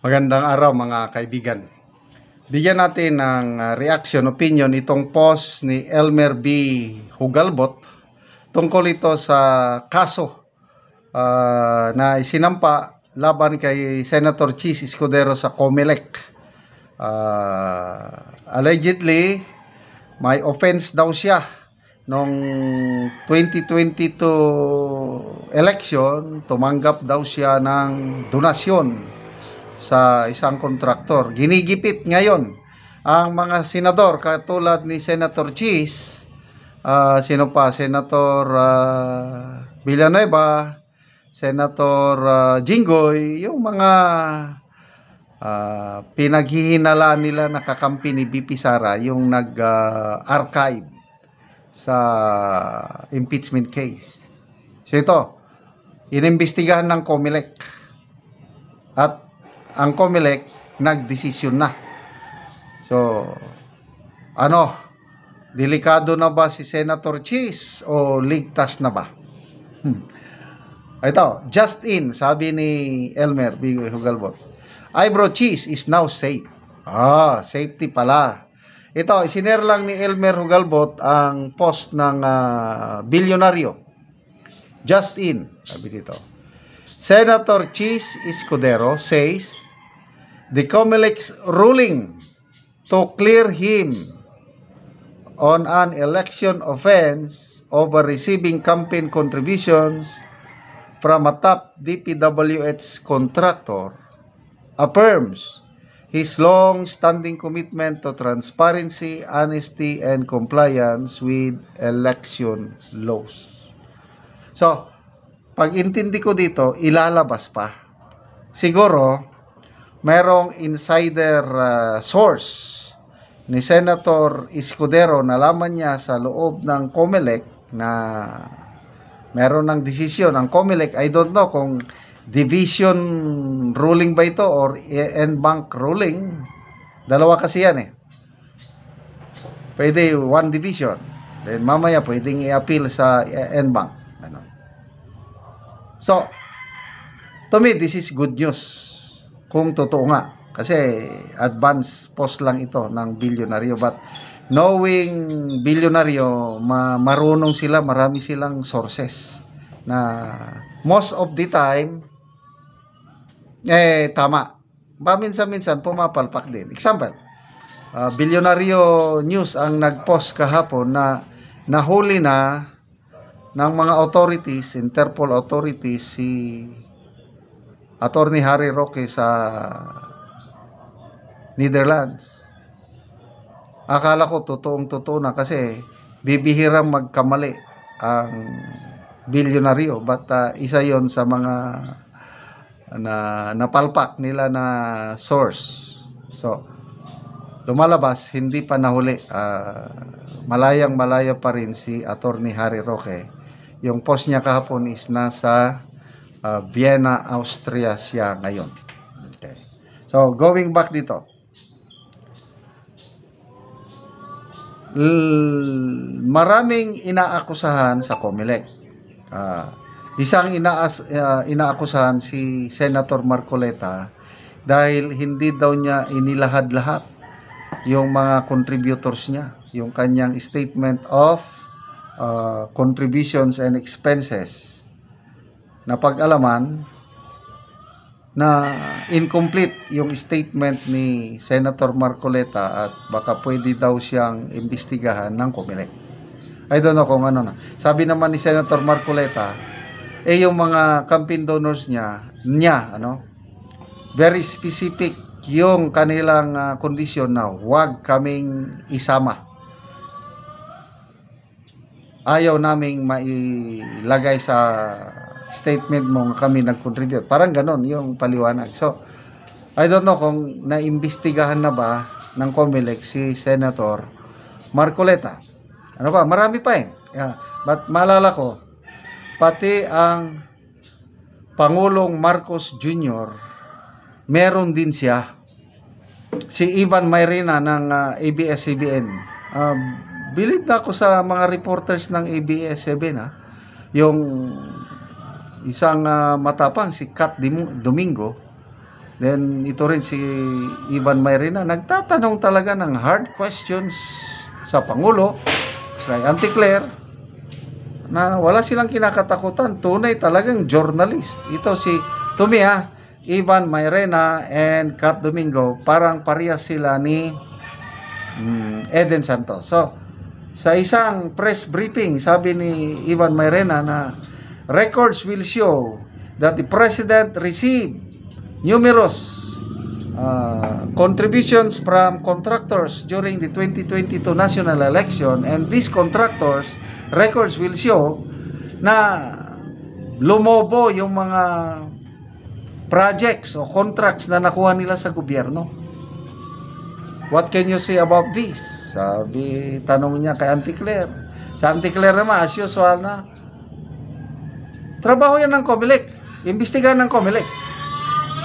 Magandang araw mga kaibigan. Bigyan natin ng reaction, opinion itong post ni Elmer B. Hugalbot tungkol ito sa kaso na isinampa laban kay Senator Chis Escudero sa COMELEC. Allegedly, may offense daw siya noong 2022 election. Tumanggap daw siya ng donasyon sa isang kontraktor. Ginigipit ngayon ang mga senador katulad ni Senator Chis, sino pa? Senator Villanueva, Senator Jinggoy, yung mga pinaghihinala nila na kakampi ni BP Sara, yung nag-archive sa impeachment case. So ito, inimbestigahan ng COMELEC. At ang COMELEC nagdesisyon na. So, delikado na ba si Senator Chis o ligtas na ba? Ito, just in, sabi ni Elmer B. Hugalbot, Eyebrow Chis is now safe. Safety pala. Ito, isinare lang ni Elmer Hugalbot ang post ng bilyonaryo. Just in, sabi dito. Senator Chis Escudero says the COMELEC's ruling to clear him on an election offense over receiving campaign contributions from a top DPWH contractor affirms his long-standing commitment to transparency, honesty, and compliance with election laws. So, pag-intindi ko dito, ilalabas pa. Siguro, merong insider source ni Senator Escudero, nalaman niya sa loob ng COMELEC na meron ng desisyon ang COMELEC. I don't know kung division ruling ba ito or en banc ruling. Dalawa kasi yan eh. Pwede one division. Then mamaya pwedeng i-appeal sa en banc. So, to me, this is good news. Kung totoo nga. Kasi advance post lang ito ng bilyonaryo. But knowing bilyonaryo, marunong sila, marami silang sources. Na most of the time, tama. Paminsan-minsan, pumapalpak din. Example, bilyonaryo news ang nag-post kahapon na nahuli na ng mga authorities, Interpol authorities, si Attorney Harry Roque sa Netherlands. Akala ko totoong-totoo na kasi bibihirang magkamali ang bilyonaryo. But isa yon sa mga napalpak nila na source. So, lumalabas, hindi pa nahuli. Malayang-malaya pa rin si Attorney Harry Roque. Yung post niya kahapon is nasa Vienna, Austria siya ngayon. Okay. So, going back dito. Maraming inaakusahan sa COMELEC. Isang inaakusahan si Senator Marcoleta dahil hindi daw niya inilahad lahat yung mga contributors niya, yung kanyang statement of contributions and expenses. Napag-alaman na incomplete yung statement ni Senator Marcoleta at baka pwede daw siyang imbestigahan ng COMELEC. I don't know kung ano na. Sabi naman ni Senator Marcoleta, yung mga campaign donors niya, very specific yung kanilang kondisyon na huwag kaming isama. Ayaw naming mailagay sa statement mo kami nag-contribute. Parang ganon yung paliwanag. So, I don't know kung naimbestigahan na ba ng COMELEC si Senator Marcoleta. Ano ba? Marami pa eh. But maalala ko, pati ang Pangulong Marcos Jr., meron din siya. Si Ivan Mayrina ng ABS-CBN. Believe na ako sa mga reporters ng ABS-CBN. Yung isang matapang, si Kat Domingo, Then ito rin si Ivan Mayrina, nagtatanong talaga ng hard questions sa Pangulo, sa Auntie Claire, na wala silang kinakatakutan. Tunay talagang journalist. Ito si, to me Ivan Mayrina and Kat Domingo, parang parehas sila ni Eden Santos. So, sa isang press briefing, sabi ni Ivan Mayrina na records will show that the President received numerous contributions from contractors during the 2022 national election, and these contractors, records will show na lumobo yung mga projects o contracts na nakuha nila sa gobyerno. What can you say about this? Sabi, tanong niya kay Auntie Claire. Sa Auntie Claire naman, as usual na, trabaho yan ng COMELEC. Imbestigahan ng COMELEC.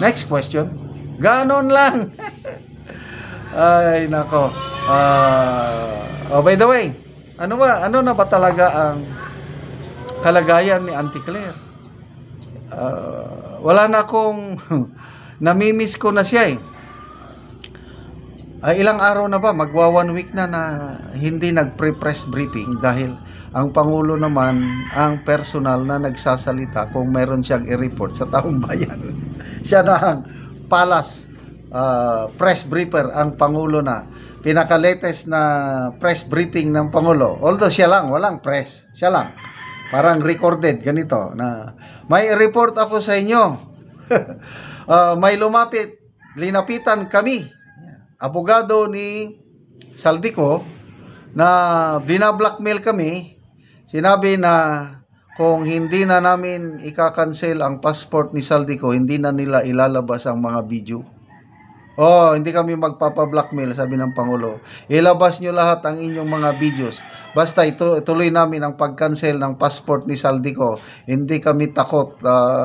Next question. Ganon lang. Ay, nako. By the way, ano na ba talaga ang kalagayan ni Auntie Claire? Wala na akong namimiss ko na siya ilang araw na ba, magwa 1 week na hindi nag-pre-press briefing dahil ang Pangulo naman ang personal na nagsasalita kung meron siyang i-report sa taong bayan. Siya na ang palace press briefer, ang Pangulo na. Pinaka-latest na press briefing ng Pangulo. Although siya lang, walang press. Siya lang. Parang recorded, ganito, na may report ako sa inyo. May linapitan kami, abogado ni Saldico, na binablockmail kami. Sinabi na kung hindi na namin ika-cancel ang passport ni Saldico, hindi na nila ilalabas ang mga video. Hindi kami magpapa-blackmail, sabi ng Pangulo. Ilabas nyo lahat ang inyong mga videos. Basta ituloy namin ang pag-cancel ng passport ni Saldico. Hindi kami takot,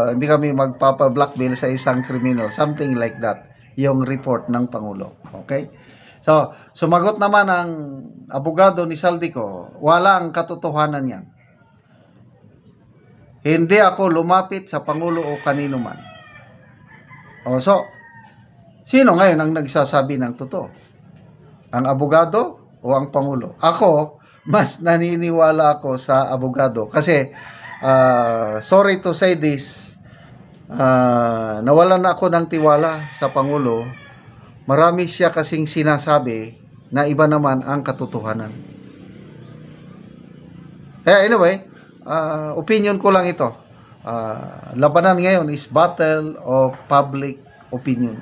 hindi kami magpapa-blackmail sa isang criminal. Something like that, yung report ng Pangulo. Okay? So, sumagot naman ang abogado ni Saldico, walang katotohanan yan. Hindi ako lumapit sa Pangulo o kanino man. So, sino ngayon ang nagsasabi ng totoo? Ang abogado o ang Pangulo? Ako, mas naniniwala ako sa abogado. Kasi, sorry to say this, nawalan na ako ng tiwala sa Pangulo. Marami siya kasing sinasabi na iba naman ang katotohanan. Anyway, opinion ko lang ito. Labanan ngayon is battle of public opinion.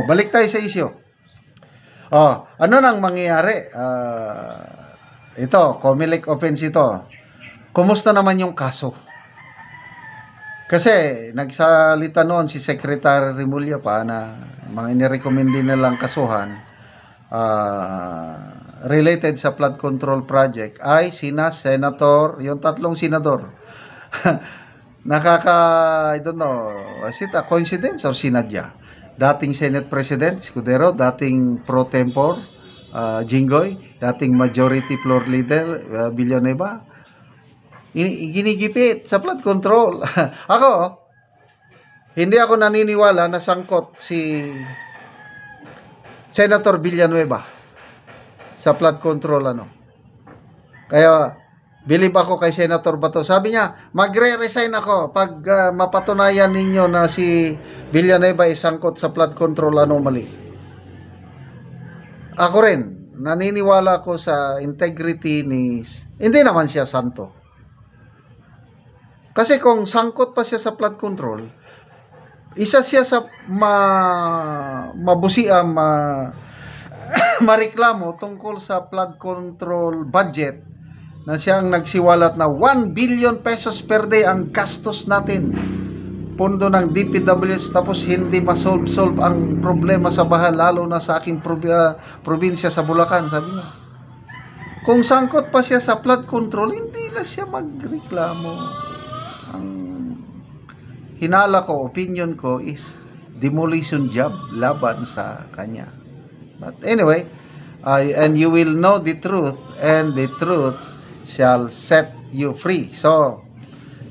Balik tayo sa isyo. Ano nang mangyayari? Ito, COMELEC offense ito. Kumusta naman yung kaso? Kasi nagsalita noon si Secretary Remulla pa na mga inirecommend din nilang kasuhan related sa flood control project ay Senator, yung tatlong senador. I don't know, is it a coincidence or sinadya? Dating Senate President Escudero, dating pro tempore Jinggoy, dating Majority Floor Leader Villanueva, ginigipit sa flood control. Hindi ako naniniwala na sangkot si Senator Villanueva sa flood control Kaya believe ako kay Senator Bato. Sabi niya, magre-resign ako pag mapatunayan ninyo na si Villanueva ay sangkot sa flood control anomaly. Ako rin, naniniwala ako sa integrity ni, hindi naman siya santo. Kasi kung sangkot pa siya sa flood control, isa siya sa mareklamo tungkol sa flood control budget na siya ang nagsiwalat na 1 billion pesos per day ang gastos natin. Pondo ng DPWH, tapos hindi masolve ang problema sa baha, lalo na sa aking probinsya sa Bulacan, sabi niya. Kung sangkot pa siya sa flood control, hindi na siya magreklamo. Ang hinala ko, opinion ko is demolition job laban sa kanya. But anyway, and you will know the truth, and the truth shall set you free. So,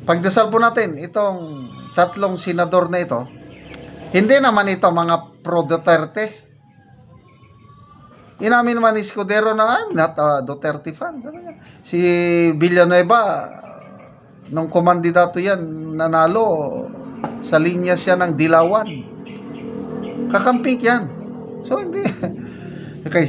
pagdasal po natin itong tatlong senador na ito Hindi naman ito mga pro Duterte. Inamin naman ni Escudero na I'm not a Duterte fan. Sabi niya. Si Villanueva, nung kumandidato yan, nanalo, sa linya siya ng Dilawan. Kakampik yan. So, hindi. Okay.